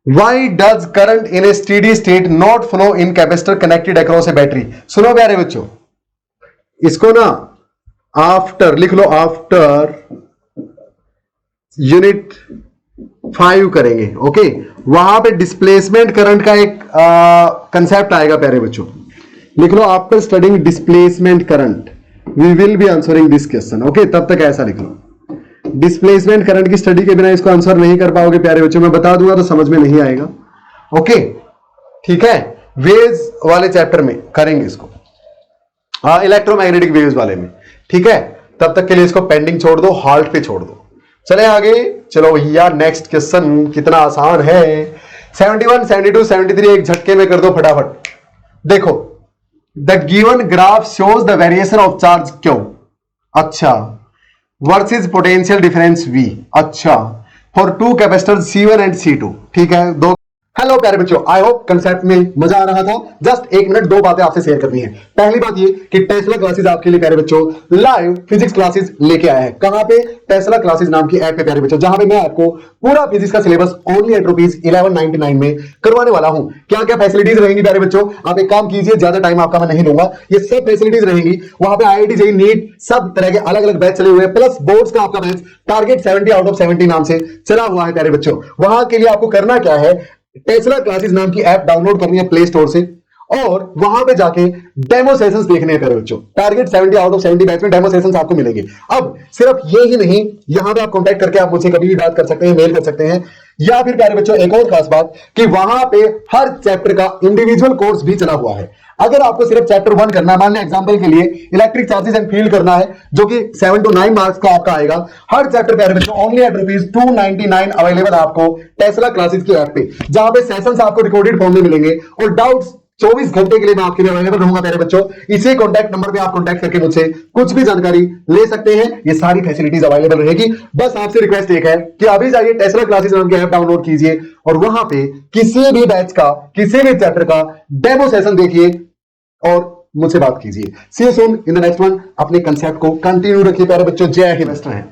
Why does current in A steady state not flow in capacitor connected across A battery. सुनो प्यारे बच्चों, इसको ना आफ्टर लिख लो, आफ्टर यूनिट 5 करेंगे। ओके, वहां पे डिस्प्लेसमेंट करंट का एक कंसेप्ट आएगा प्यारे बच्चों, लिख लो after studying displacement current we will be answering this question. Okay, तब तक ऐसा लिख लो, डिस्प्लेसमेंट करंट की स्टडी के बिना इसको आंसर नहीं कर पाओगे प्यारे बच्चों, मैं बता दूंगा तो समझ में नहीं आएगा। ओके ठीक है, वेव्स वाले चैप्टर में करेंगे इसको, इलेक्ट्रोमैग्नेटिक वेव्स वाले में। ठीक है, तब तक के लिए इसको पेंडिंग छोड़ दो, हाल्ट पे छोड़ दो। चले आगे, चलो भैया नेक्स्ट क्वेश्चन कितना आसान है। 71, 72, 73 एक झटके में कर दो फटाफट। देखो, the given graph shows the variation of charge Q, अच्छा, वर्सेस पोटेंशियल डिफरेंस V, अच्छा, for two capacitors C1 and C2। ठीक है, दो। हेलो प्यारे बच्चों, आई होप कंसेप्ट में मजा आ रहा था। जस्ट एक मिनट, दो बातें आपसे शेयर करनी है। पहली बात ये कि टेस्ला क्लासेस आपके लिए प्यारे बच्चों लाइव फिजिक्स क्लासेस लेके आए हैं। कहां पे? टेस्ला क्लासेस नाम की ऐप पे प्यारे बच्चों, जहां पे मैं आपको पूरा फिजिक्स का सिलेबस ओनली एट ₹1199 में करवाने वाला हूं। क्या क्या फैसिलिटीज रहेंगी प्यारे बच्चों, आप एक काम कीजिए, ज्यादा टाइम आपका मैं नहीं लूंगा, ये सब फैसिलिटीज रहेंगी। वहां पे IIT JEE नीट सब तरह के अलग अलग बैच चले हुए हैं, प्लस बोर्ड्स का आपका बैच टारगेट 70 आउट ऑफ 70 नाम से चला हुआ है प्यारे बच्चों। वहां के लिए आपको करना क्या है, टेस्ला क्लासेस नाम की ऐप डाउनलोड करनी है प्ले स्टोर से, और वहां पे जाके डेमो सेशंस देखने हैं प्यारे बच्चों। टारगेट 70 आउट ऑफ 70 बैच में डेमो सेशंस आपको मिलेंगे। अब सिर्फ ये ही नहीं, यहां पे आप कांटेक्ट करके आप मुझसे कभी भी बात कर सकते हैं, मेल कर सकते हैं, या फिर प्यारे बच्चों एक और खास बात कि वहां पे हर चैप्टर का इंडिविजुअल कोर्स भी चला हुआ है। अगर आपको सिर्फ चैप्टर 1 करना है, मान लें एग्जांपल के लिए इलेक्ट्रिक चार्जेस एंड फील्ड करना है, जो कि 7 to 9 मार्क्स का आपका आएगा, हर चैप्टर प्यारे बच्चों ओनली एट ₹299 अवेलेबल आपको टेस्ला क्लासेस की ऐप पे, जहां पे सेशंस आपको रिकॉर्डेड फॉर्म में मिलेंगे और डाउट्स 24 घंटे के लिए मैं आपके लिए अवेलेबल रहूंगा प्यारे बच्चों। इसी कॉन्टैक्ट नंबर पे आप कॉन्टैक्ट करके मुझसे कुछ भी जानकारी ले सकते हैं, ये सारी फैसिलिटीज अवेलेबल रहेगी। बस आपसे रिक्वेस्ट एक है कि अभी जाइए टेस्ला क्लासेस नाम की ऐप डाउनलोड कीजिए और वहां पे किसी भी बैच का, किसी भी चैप्टर का डेमो सेशन देखिए और मुझसे बात कीजिए। See you soon in the next one. अपने कंसेप्ट को कंटिन्यू रखिए प्यारे बच्चों। जय हिंद। है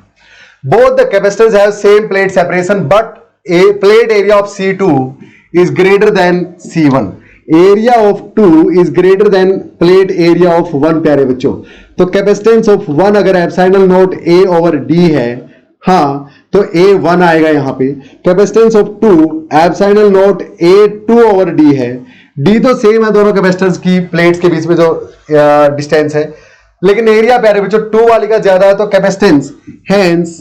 both the capacitors have same plate separation but a plate area of C2 is greater than C1, area of 2 is greater than plate area of 1 प्यारे बच्चों। तो कैपेसिटेंस ऑफ 1 अगर epsilon naught A over D है, हाँ, तो A1 आएगा यहां पे। Capacitance of 2 epsilon not A2 over D है। D तो सेम है दोनों कैपेसिटर्स की प्लेट्स के बीच में जो डिस्टेंस है, लेकिन एरिया प्यारे बच्चों 2 वाली का ज्यादा है, तो कैपेसिटेंस हेंस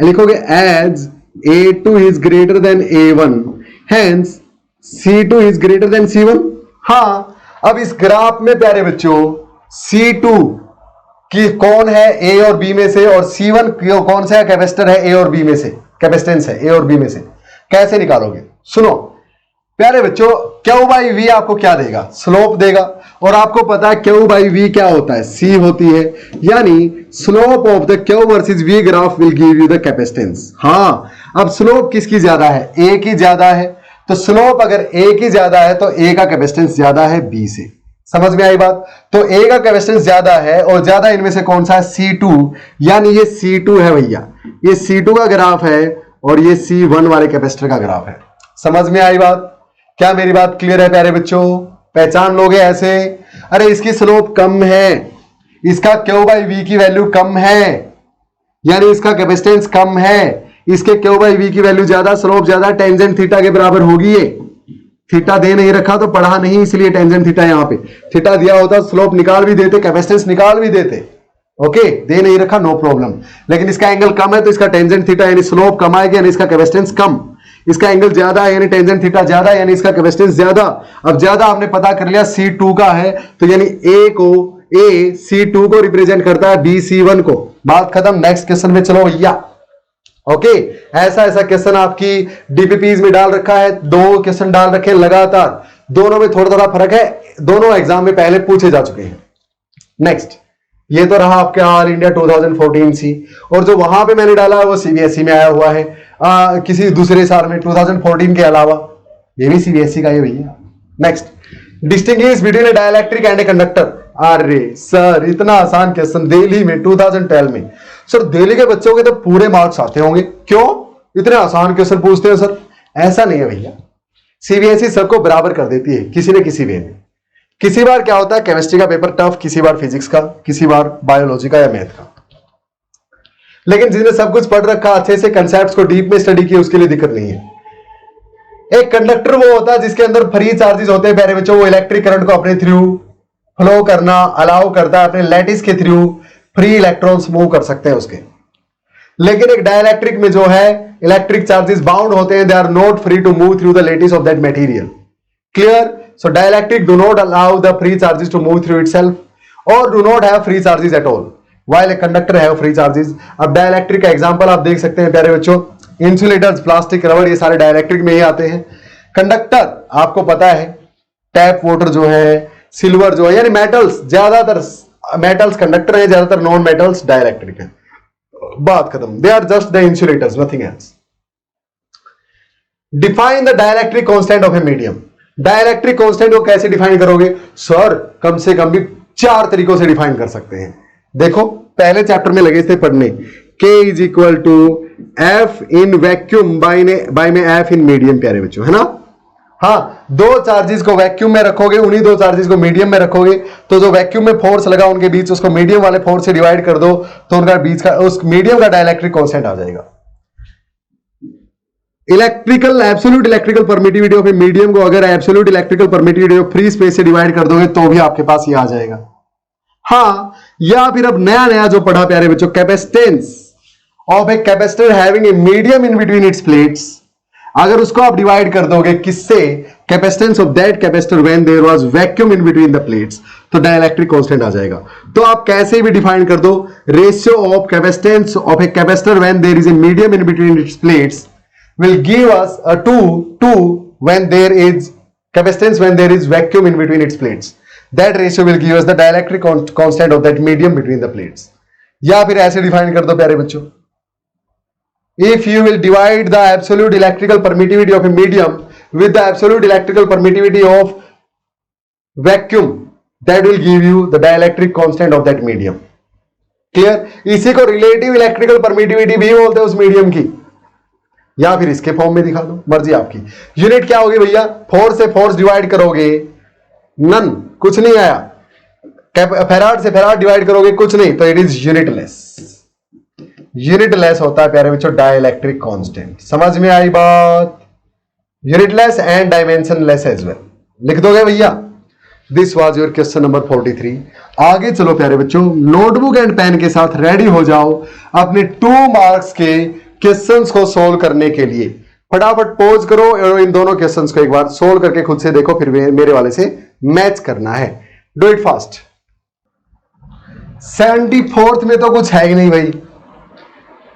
लिखोगे as A2 is greater than A1, hence C2 is greater than C1। हाँ, अब इस ग्राफ में प्यारे बच्चों C2 की कौन है A और B में से, और C1 कौन सा कैपेसिटर है A और B में से, कैपेसिटेंस है A और B में से, कैसे निकालोगे? सुनो प्यारे बच्चों, Q बाई V आपको क्या देगा? स्लोप देगा, और आपको पता है Q बाई V क्या होता है? C होती है, यानी slope of the Q versus V graph will give you the capacitance. हाँ, अब स्लोप किसकी ज्यादा है? A की ज्यादा है, तो स्लोप अगर A की ज्यादा है तो A का कैपेसिटेंस ज्यादा है B से। समझ में आई बात? तो A का कैपेसिटेंस ज्यादा है, और ज्यादा इनमें से कौन सा है? C2, यानी ये C2 है भैया, ये C2 का ग्राफ है और ये C1 वाले कैपेसिटर का ग्राफ है। समझ में आई बात? क्या मेरी बात क्लियर है प्यारे बच्चों? पहचान लोगे ऐसे? अरे इसकी स्लोप कम है, इसका Q बाई V की वैल्यू कम है, यानी इसका कैपेसिटेंस कम है, इसके Q बाई V की वैल्यू ज्यादा, स्लोप ज्यादा, टेंजेंट थीटा के बराबर होगी। ये थीटा दे नहीं रखा तो पढ़ा नहीं, इसलिए टेंजेंट थीटा यहां पे। थीटा दिया होता स्लोप निकाल भी देते, कैपेसिटेंस निकाल भी देते। ओके, दे नहीं रखा, नो प्रॉब्लम, लेकिन इसका एंगल कम है तो इसका टेंजेंट थीटा यानी स्लोप कम आएगी, यानी इसका कैपेसिटेंस कम। इसका एंगल ज्यादा है यानी टेंजेंट थीटा ज्यादा, यानी इसका कैपेसिटेंस ज्यादा। अब ज्यादा आपने पता कर लिया C2 का है, तो यानी A C2 को रिप्रेजेंट करता है, B C1 को। बात खत्म, नेक्स्ट क्वेश्चन में चलो भैया। ओके, ऐसा क्वेश्चन आपकी डीपीपीज में डाल रखा है, 2 क्वेश्चन डाल रखे लगातार, दोनों में थोड़ा थोड़ा फर्क है, दोनों एग्जाम में पहले पूछे जा चुके हैं। नेक्स्ट, ये तो रहा आपके ऑल इंडिया 2014 सी, और जो वहां पे मैंने डाला है वो CBSE में आया हुआ है, किसी दूसरे साल में 2014 के अलावा, ये भी CBSE का ही भैया। Next, distinguish between A dielectric and a conductor. अरे सर, इतना आसान क्वेश्चन दिल्ली में 2012 में। सर दिल्ली के बच्चों के तो पूरे मार्क्स आते होंगे, क्यों इतने आसान क्वेश्चन पूछते हैं सर? ऐसा नहीं है भैया, सीबीएसई सबको बराबर कर देती है किसी न किसी वे में। किसी बार क्या होता है केमिस्ट्री का पेपर टफ, किसी बार फिजिक्स का, किसी बार बायोलॉजी का या मैथ का। लेकिन जिसने सब कुछ पढ़ रखा, अच्छे से कंसेप्ट्स को डीप में स्टडी किया, उसके लिए दिक्कत नहीं है। एक कंडक्टर वो होता है जिसके अंदर फ्री चार्जेस होते हैं प्यारे बच्चों, वो इलेक्ट्रिक करंट को अपने थ्रू फ्लो करना अलाउ करता है, अपने लैटिस के थ्रू फ्री इलेक्ट्रॉन्स मूव कर सकते हैं उसके। लेकिन एक डाइलेक्ट्रिक में जो है इलेक्ट्रिक चार्जेस बाउंड होते हैं, they are not free to move through the lattice of that material. Clear? So dielectric do not allow the free charges to move through itself और do not have free charges at all, while a conductor have free charges। अब dielectric का example आप देख सकते हैं प्यारे बच्चों, insulators, plastic, rubber, ये सारे डाइलेक्ट्रिक में ही आते हैं। कंडक्टर आपको पता है, टैप वाटर जो है, सिल्वर जो है, यानी मेटल्स, ज्यादातर मेटल्स कंडक्टर है, ज्यादातर नॉन मेटल्स डाइलेक्ट्रिक है। बात खत्म। They are just the insulators, nothing else. Define the dielectric constant of a medium. Dielectric constant को कैसे डिफाइन करोगे सर? कम से कम भी 4 तरीकों से डिफाइन कर सकते हैं। देखो पहले चैप्टर में लगे थे पढ़ने, K is equal to F in vacuum by में एफ इन मीडियम, प्यारे बच्चों, है ना? हाँ, 2 चार्जेस को वैक्यूम में रखोगे, उन्हीं 2 चार्जेस को मीडियम में रखोगे, तो जो वैक्यूम में फोर्स लगा उनके बीच, उसको मीडियम वाले फोर्स से डिवाइड कर दो, तो उनका बीच का, उस मीडियम का डाइलेक्ट्रिक कांस्टेंट आ जाएगा। Electrical absolute electrical permittivity of a medium को अगर absolute electrical permittivity of free space से डिवाइड कर दोगे तो भी आपके पास ये आ जाएगा। हाँ, या फिर अब नया जो पढ़ा प्यारे बच्चों, capacitance of a capacitor having a medium in between its plates, अगर उसको आप डिवाइड कर दोगे किससे? Capacitance of that capacitor when there was vacuum in between the plates, तो डाइलेक्ट्रिक कांस्टेंट आ जाएगा। तो आप कैसे भी डिफाइन कर दो, ratio of capacitance of a capacitor when there is a medium in between its plates will give us a 2 when there is capacitance when there is vacuum in between its plates. That ratio will give us the dielectric constant of that medium between the plates. या फिर ऐसे define कर दो प्यारे बच्चों, if you will divide the absolute electrical permittivity of a medium with the absolute electrical permittivity of vacuum, that will give you the dielectric constant of that medium. Clear? इसी को relative electrical permittivity भी बोलते हैं उस medium की, या फिर इसके फॉर्म में दिखा दो, मर्जी आपकी। यूनिट क्या होगी भैया? फोर्स से फोर्स डिवाइड करोगे, नन, कुछ नहीं आया। फेराड से फेराड डिवाइड करोगे, कुछ नहीं, तो इट इज यूनिटलेस। यूनिटलेस होता है प्यारे बच्चों डाइलेक्ट्रिक कांस्टेंट। समझ में आई बात? Unitless and dimensionless as well. लिख दोगे भैया? This was your question number 43। आगे चलो प्यारे बच्चों, नोटबुक एंड पेन के साथ रेडी हो जाओ अपने 2 मार्क्स के क्वेश्चंस को सोल्व करने के लिए। फटाफट पॉज करो और इन दोनों क्वेश्चंस को एक बार सोल्व करके खुद से देखो, फिर मेरे वाले से मैच करना है। Do it fast. 74th में तो कुछ है ही नहीं भाई।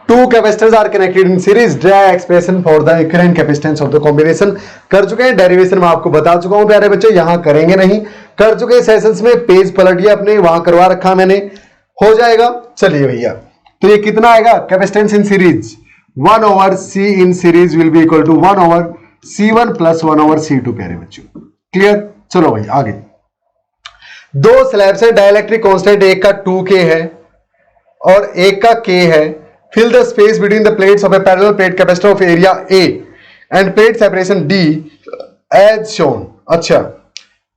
2 capacitors are connected in series, draw expression for the equivalent capacitance of the combination. कर चुके हैं, डेरिवेशन में आपको बता चुका हूं प्यारे बच्चों, यहां करेंगे नहीं। कर चुके सेशंस में, पेज पलटिए अपने, वहां करवा रखा मैंने, हो जाएगा। चलिए भैया, तो ये कितना आएगा? Capacitance in series 1 over C in series will be equal to 1 over C1 plus 1 over C2 प्यारे बच्चों। क्लियर? चलो भाई आगे। 2 स्लैब्स हैं, डाइलेक्ट्रिक कांस्टेंट एक का 2K है और एक का K है। Fill the space between the plates of a parallel plate capacitor of area A and plate separation D as shown. अच्छा,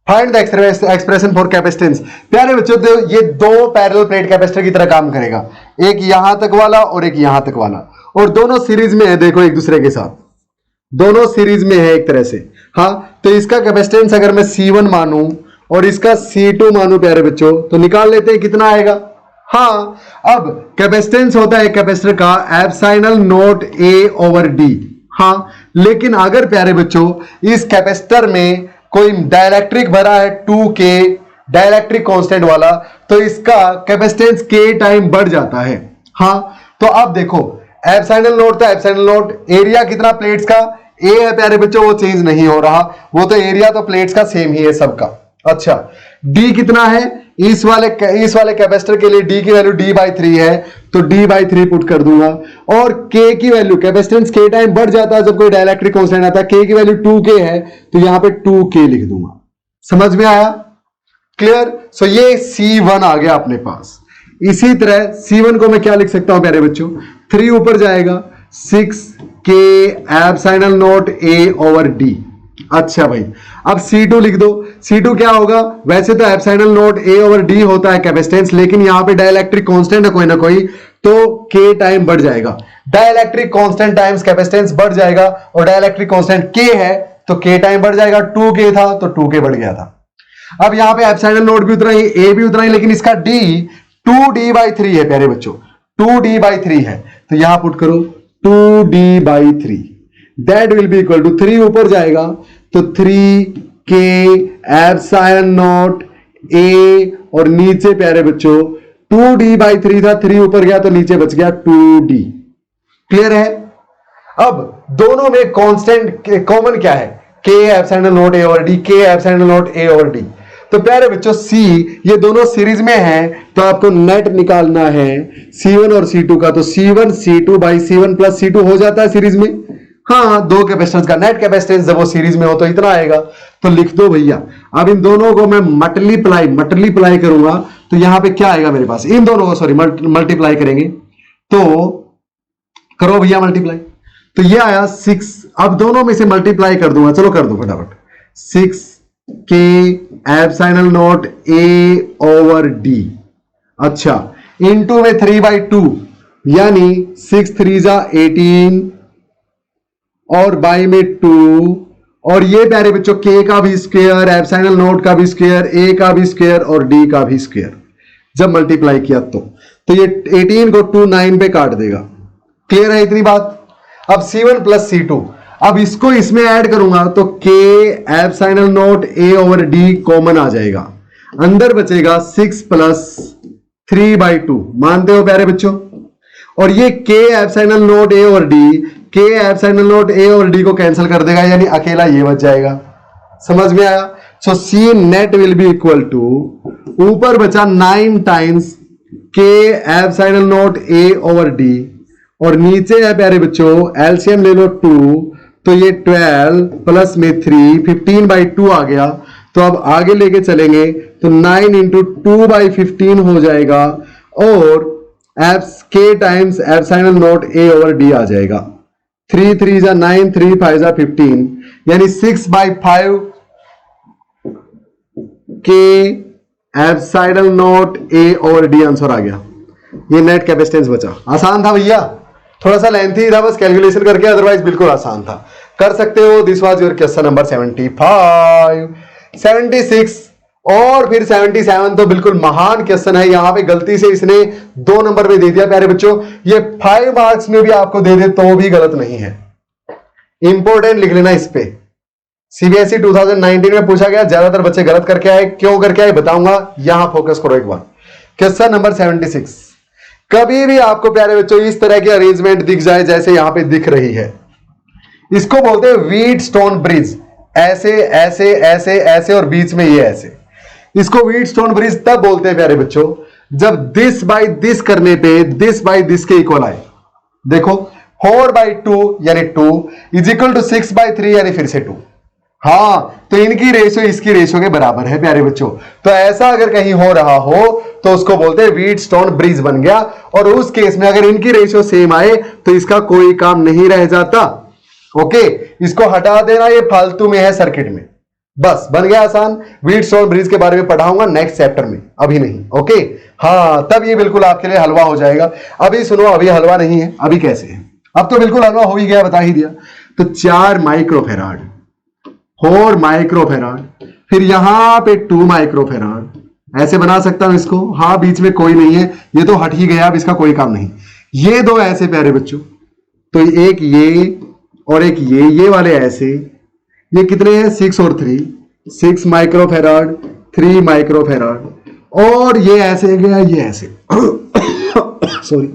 find the expression for capacitance. प्यारे बच्चों, ये 2 पैरेलल प्लेट कैपेसिटर की तरह काम करेगा, एक यहां तक वाला और एक यहां तक वाला, और दोनों सीरीज में है। देखो एक दूसरे के साथ, दोनों सीरीज में है एक तरह से। हाँ, तो इसका कैपेसिटेंस अगर मैं C1 मानूं और इसका C2 मानूं प्यारे बच्चों, तो निकाल लेते हैं कितना आएगा। हाँ, अब कैपेसिटेंस होता है कैपेसिटर का epsilon naught A over D। हाँ, लेकिन अगर प्यारे बच्चों इस कैपेसिटर में कोई डाइलेक्ट्रिक भरा है 2K डाइलेक्ट्रिक कांस्टेंट वाला, तो इसका कैपेसिटेंस K टाइम बढ़ जाता है। हाँ, तो अब देखो एप्सिलॉन नॉट, तो एप्सिलॉन नॉट एरिया कितना प्लेट्स का A है प्यारे बच्चों, वो चेंज नहीं हो रहा, वो तो एरिया तो प्लेट्स का सेम ही है सबका। अच्छा, D कितना है? इस वाले कैपेसिटर के लिए D की वैल्यू D/3 है, तो D/3 पुट कर दूंगा। और K की वैल्यू, कैपेसिटेंस K टाइम बढ़ जाता है जब कोई डाइलेक्ट्रिक कांस्टेंट आता है, K की वैल्यू 2K है, तो यहां पे 2K लिख दूंगा। समझ में आया? क्लियर? सो ये C1 आ गया अपने पास। इसी तरह C1 को मैं क्या लिख सकता हूं प्यारे बच्चों? 3 ऊपर जाएगा, 6 के epsilon not a over D. अच्छा भाई, अब C2 लिख दो। C2 क्या होगा? वैसे तो epsilon not a over D होता है कैपेसिटेंस, लेकिन यहां पे डाइलेक्ट्रिक कांस्टेंट है कोई ना कोई, तो K टाइम बढ़ जाएगा। डाइलेक्ट्रिक कांस्टेंट टाइम्स कैपेसिटेंस बढ़ जाएगा, और डाइलेक्ट्रिक कांस्टेंट K है तो K टाइम बढ़ जाएगा। 2K था तो 2K बढ़ गया था। अब यहां पे एप्सिलॉन नॉट भी उतना ही, A भी उतना ही, लेकिन इसका D 2D/3 है प्यारे बच्चों, 2D/3 है। तो यहां पुट करो 2D/3, that will be equal to 3 ऊपर जाएगा तो 3K एप्सिलॉन नॉट A, और नीचे प्यारे बच्चों 2D/3 था, 3 ऊपर गया तो नीचे बच गया 2D। क्लियर है? अब दोनों में कांस्टेंट कॉमन क्या है? K epsilon naught A over D, K epsilon naught A over D। तो प्यारे बच्चों C, ये दोनों सीरीज में हैं, तो आपको नेट निकालना है C1 और C2 का। तो C1 C2/C1 प्लस C2 हो जाता है सीरीज में। हाँ, दो कैपेसिटेंस का नेट कैपेसिटेंस जब वो सीरीज में हो तो इतना आएगा। तो लिख दो भैया। अब इन दोनों को मैं मल्टीप्लाई करूंगा तो यहां पे क्या आएगा मेरे पास? इन दोनों को सॉरी मल्टीप्लाई करेंगे तो करो भैया मल्टीप्लाई। तो ये आया 6। अब दोनों में से मल्टीप्लाई कर दूंगा, चलो कर दो फटाफट। 6K epsilon naught A over D। अच्छा, इनटू में 3/2 यानी 6 3 जा 18 और बाई में 2, और ये प्यारे बच्चों K का भी स्क्वायर, एप्सिलॉन नॉट का भी स्क्वायर, A का भी स्क्वायर और D का भी स्क्वायर जब मल्टीप्लाई किया तो ये 18 को 2 9 पे काट देगा। क्लियर है इतनी बात? अब C1 प्लस C2, अब इसको इसमें ऐड करूंगा तो K epsilon naught A over D common आ जाएगा, अंदर बचेगा 6 प्लस 3/2। मानते हो प्यारे बच्चों? और ये K epsilon naught A over D, K epsilon naught A over D को कैंसिल कर देगा, यानी अकेला ये बच जाएगा। समझ में आया? So C net will be equal to, ऊपर बचा 9 times K epsilon naught A over D, और नीचे है प्यारे बच्चों एलसीएम ले लो 2, तो ये 12 प्लस में 3 15/2 आ गया। तो अब आगे लेके चलेंगे तो 9 इंटू 2/15 हो जाएगा, और K times epsilon naught A over D आ जाएगा। 3 3 जा 9, 3 5 जा 15, यानी 6/5 K epsilon naught A over D answer आ गया। ये नेट कैपेसिटेंस बचा। आसान था भैया, थोड़ा सा लेंथी था बस कैलकुलेशन करके, अदरवाइज बिल्कुल आसान था, कर सकते हो। This was your question number 75 76 और फिर 77 तो बिल्कुल महान क्वेश्चन है। यहां पे गलती से इसने 2 नंबर पे दे दिया प्यारे बच्चों, ये 5 मार्क्स में भी आपको दे दे तो भी गलत नहीं है। इंपॉर्टेंट लिख लेना इस पे। सीबीएसई 2019 में पूछा गया, ज्यादातर बच्चे गलत करके आए, क्यों करके आए बताऊंगा, यहां फोकस करो एक बार। क्वेश्चन नंबर 76, कभी भी आपको प्यारे बच्चों इस तरह की अरेंजमेंट दिख जाए जैसे यहां पे दिख रही है, इसको बोलते हैं व्हीटस्टोन ब्रिज। ऐसे ऐसे ऐसे ऐसे और बीच में ये ऐसे, इसको व्हीटस्टोन ब्रिज तब बोलते हैं प्यारे बच्चों जब दिस बाय दिस करने पे दिस बाय दिस के इक्वल आए। देखो 4/2 यानी 2 इज इक्वल टू 6/3 यानी फिर से 2। हाँ, तो इनकी रेशियो इसकी रेशियो के बराबर है प्यारे बच्चों। तो ऐसा अगर कहीं हो रहा हो तो उसको बोलते हैं व्हीटस्टोन ब्रिज बन गया। और उस केस में अगर इनकी रेशियो सेम आए तो इसका कोई काम नहीं रह जाता। ओके, इसको हटा देना, ये फालतू में है सर्किट में, बस बन गया आसान। व्हीटस्टोन ब्रिज के बारे में पढ़ाऊंगा नेक्स्ट चैप्टर में, अभी नहीं। ओके, हाँ, तब ये बिल्कुल आपके लिए हलवा हो जाएगा। अभी सुनो, अभी हलवा नहीं है। अभी कैसे है? अब तो बिल्कुल हलवा हो ही गया, बता ही दिया। तो 4 माइक्रोफेराड, 4 माइक्रोफेराड, फिर यहां पे 2 माइक्रोफेराड, ऐसे बना सकता हूं इसको। हाँ, बीच में कोई नहीं है, ये तो हट ही गया, अब इसका कोई काम नहीं। ये दो ऐसे प्यारे बच्चों, तो एक ये और एक ये वाले ऐसे, ये कितने हैं? 6 और 3, 6 माइक्रोफेराड, 3 माइक्रोफेराड, और ये ऐसे गया, ये ऐसे सॉरी,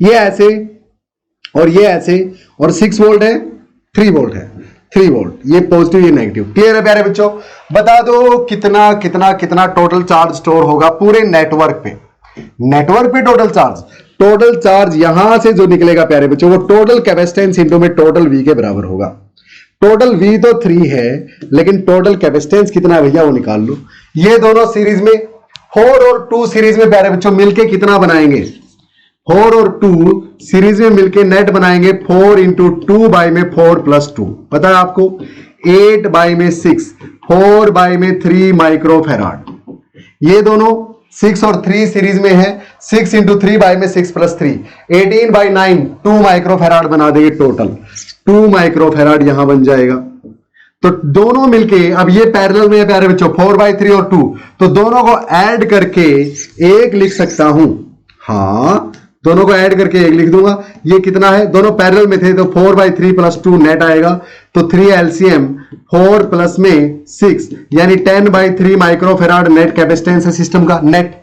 ये ऐसे और ये ऐसे, और 6 वोल्ट है, 3 वोल्ट है, 3 वोल्ट, ये पॉजिटिव ये नेगेटिव। क्लियर है प्यारे बच्चों? बता दो कितना कितना कितना टोटल चार्ज स्टोर होगा पूरे नेटवर्क पे। नेटवर्क पे टोटल चार्ज यहां से जो निकलेगा प्यारे बच्चों, वो टोटल कैपेसिटेंस इंटू में टोटल वी के बराबर होगा। टोटल वी तो 3 है, लेकिन टोटल कैपेसिटेंस कितना है भैया वो निकाल लो। ये दोनों सीरीज में 4 और 2 सीरीज में प्यारे बच्चों मिलके कितना बनाएंगे? 4 और 2 सीरीज में मिलके नेट बनाएंगे 4 इंटू 2 बाई में 4 प्लस 2, पता है आपको 8 बाई में 6, 4 बाई में 3 माइक्रो फैराड। ये दोनों 6 और 3 सीरीज में है, 6 इंटू 3 बाई में 6 प्लस 3, 18 बाई 9 2 माइक्रो फैराड बना देंगे, टोटल 2 माइक्रो फैराड यहां बन जाएगा। तो दोनों मिलके, अब ये पैरेलल में है प्यारे बच्चों, 4 बाई 3 और 2, तो दोनों को ऐड करके एक लिख सकता हूं। हाँ, दोनों को ऐड करके एक लिख दूंगा। ये कितना है, दोनों पैरेलल में थे तो 4 बाई 3 प्लस 2 नेट आएगा, तो 3 एलसीएम 4 प्लस में 6 यानी 10 by 3 micro farad net capacitance है सिस्टम का नेट।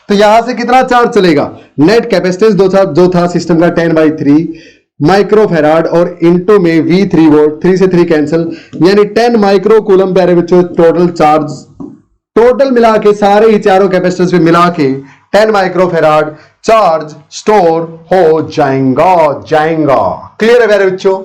तो यहां से कितना चार्ज चलेगा, नेट कैपेसिटेंस जो था सिस्टम का 10 बाई 3 माइक्रो फैराड और इंटू में V3 वोल्ट, 3 से 3 कैंसिल, यानी 10 माइक्रो कूलम प्यारे बच्चों टोटल चार्ज, टोटल मिला के सारे ही चारों कैपेसिटेंस में मिला के 10 माइक्रो फैराड चार्ज स्टोर हो जाएगा। क्लियर है प्यारे बच्चों।